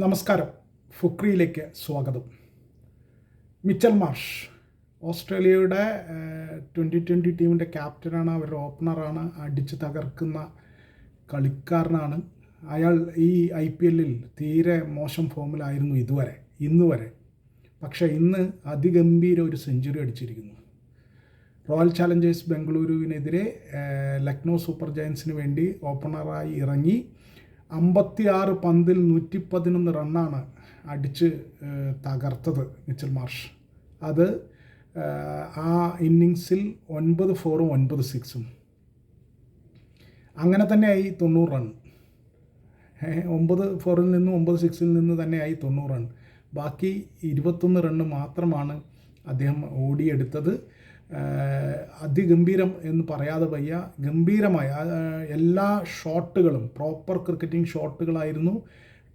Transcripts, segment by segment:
നമസ്കാരം. ഫുക്രിയിലേക്ക് സ്വാഗതം. Mitchell Marsh ഓസ്ട്രേലിയയുടെ 2020 ടീമിൻ്റെ ക്യാപ്റ്റനാണ്, അവരുടെ ഓപ്പണറാണ്, അടിച്ച് തകർക്കുന്ന കളിക്കാരനാണ് അയാൾ. ഈ IPL തീരെ മോശം ഫോമിലായിരുന്നു ഇന്ന് വരെ. പക്ഷേ ഇന്ന് അതിഗംഭീര ഒരു സെഞ്ചുറി അടിച്ചിരിക്കുന്നു. റോയൽ ചാലഞ്ചേഴ്സ് ബംഗളൂരുവിനെതിരെ ലക്നൗ സൂപ്പർ ജയൻസിന് വേണ്ടി ഓപ്പണറായി ഇറങ്ങി 56 പന്തിൽ 111 റണ്ണാണ് അടിച്ച് തകർത്തത് മിച്ചൽ മാർഷ്. അത് ആ ഇന്നിങ്സിൽ 9 4ഉം 9 6ഉം. അങ്ങനെ തന്നെയായി 90 റൺ. 9 4ൽ നിന്നും 9 6ൽ നിന്ന് തന്നെയായി 90 റൺ. ബാക്കി 21 റണ്ണ് മാത്രമാണ് അദ്ദേഹം ഓടിയെടുത്തത്. അതിഗംഭീരം എന്ന് പറയാതെ വയ്യ. ഗംഭീരമായ എല്ലാ ഷോട്ടുകളും പ്രോപ്പർ ക്രിക്കറ്റിംഗ് ഷോട്ടുകളായിരുന്നു.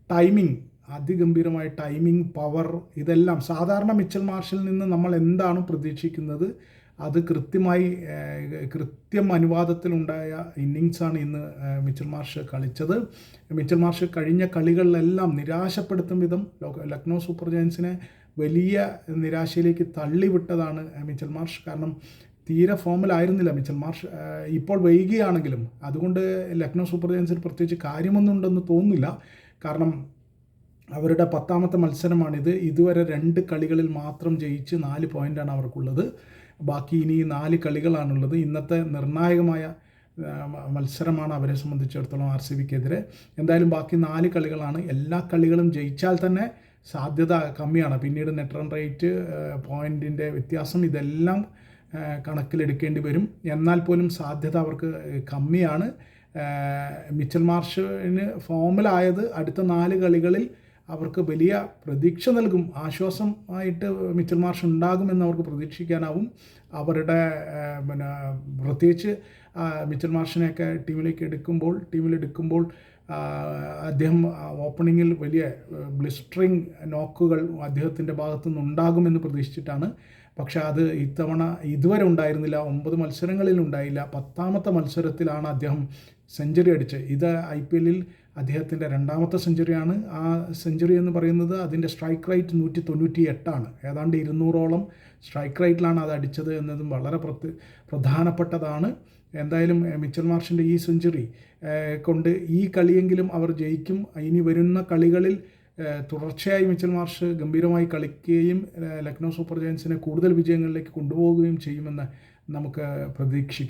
ടൈമിംഗ്, അതിഗംഭീരമായ ടൈമിംഗ്, പവർ, ഇതെല്ലാം സാധാരണ മിച്ചൽ മാർഷിൽ നിന്ന് നമ്മൾ എന്താണ് പ്രതീക്ഷിക്കുന്നത് അത് കൃത്യം അനുവാദത്തിലുണ്ടായ ഇന്നിങ്സാണ് ഇന്ന് മിച്ചൽ മാർഷ് കളിച്ചത്. മിച്ചൽ മാർഷ് കഴിഞ്ഞ കളികളിലെല്ലാം നിരാശപ്പെടുത്തും വിധം ലക്നൗ സൂപ്പർ ജയൻസിനെ വലിയ നിരാശയിലേക്ക് തള്ളിവിട്ടതാണ് മിച്ചൽ മാർഷ്. കാരണം തീരെ ഫോമിലായിരുന്നില്ല മിച്ചൽ മാർഷ്. ഇപ്പോൾ വൈകിയാണെങ്കിലും അതുകൊണ്ട് ലക്നൗ സൂപ്പർ ജയൻസിന് പ്രത്യേകിച്ച് കാര്യമൊന്നും ഉണ്ടെന്ന് തോന്നുന്നില്ല. കാരണം അവരുടെ 10ാമത്തെ മത്സരമാണിത്. ഇതുവരെ 2 കളികളിൽ മാത്രം ജയിച്ച് 4 പോയിൻ്റാണ് അവർക്കുള്ളത്. ബാക്കി ഇനി 4 കളികളാണുള്ളത്. ഇന്നത്തെ നിർണായകമായ മത്സരമാണ് അവരെ സംബന്ധിച്ചിടത്തോളം RCBക്കെതിരെ. എന്തായാലും ബാക്കി 4 കളികളാണ്. എല്ലാ കളികളും ജയിച്ചാൽ തന്നെ സാധ്യത കമ്മിയാണ്. പിന്നീട് നെറ്റ് റൺ റേറ്റ്, പോയിൻറ്റിൻ്റെ വ്യത്യാസം, ഇതെല്ലാം കണക്കിലെടുക്കേണ്ടി വരും. എന്നാൽ പോലും സാധ്യത അവർക്ക് കമ്മിയാണ്. മിച്ചൽ മാർഷിന് ഫോമിലായത് അടുത്ത 4 കളികളിൽ അവർക്ക് വലിയ പ്രതീക്ഷ നൽകും. ആശ്വാസമായിട്ട് മിച്ചൽ മാർഷ് ഉണ്ടാകുമെന്ന് അവർക്ക് പ്രതീക്ഷിക്കാനാവും. അവരുടെ പ്രത്യേകിച്ച് മിച്ചൽ മാർഷിനെയൊക്കെ ടീമിലെടുക്കുമ്പോൾ അദ്ദേഹം ഓപ്പണിങ്ങിൽ വലിയ ബ്ലിസ്റ്ററിങ് നോക്കുകൾ അദ്ദേഹത്തിൻ്റെ ഭാഗത്തു നിന്നുണ്ടാകുമെന്ന് പ്രതീക്ഷിച്ചിട്ടാണ്. പക്ഷേ അത് ഇതുവരെ ഉണ്ടായിരുന്നില്ല. 9 മത്സരങ്ങളിൽ ഉണ്ടായില്ല. 10ാമത്തെ മത്സരത്തിലാണ് അദ്ദേഹം സെഞ്ചുറി അടിച്ചത്. ഇത് IPL അദ്ദേഹത്തിൻ്റെ 2ാമത്തെ സെഞ്ചുറിയാണ്. ആ സെഞ്ചുറി എന്ന് പറയുന്നത് അതിൻ്റെ സ്ട്രൈക്ക് റേറ്റ് 198ആണ്. ഏതാണ്ട് 200ഓളം സ്ട്രൈക്ക് റേറ്റിലാണ് അത് അടിച്ചത് എന്നതും വളരെ പ്രധാനപ്പെട്ടതാണ്. എന്തായാലും മിച്ചൽ മാർഷിൻ്റെ ഈ സെഞ്ചുറി കൊണ്ട് ഈ കളിയെങ്കിലും അവർ ജയിക്കും. ഇനി വരുന്ന കളികളിൽ തുടർച്ചയായി മിച്ചൽ മാർഷ് ഗംഭീരമായി കളിക്കുകയും ലക്നൗ സൂപ്പർ ജയൻസിനെ കൂടുതൽ വിജയങ്ങളിലേക്ക് കൊണ്ടുപോവുകയും ചെയ്യുമെന്ന് നമുക്ക് പ്രതീക്ഷിക്കാം.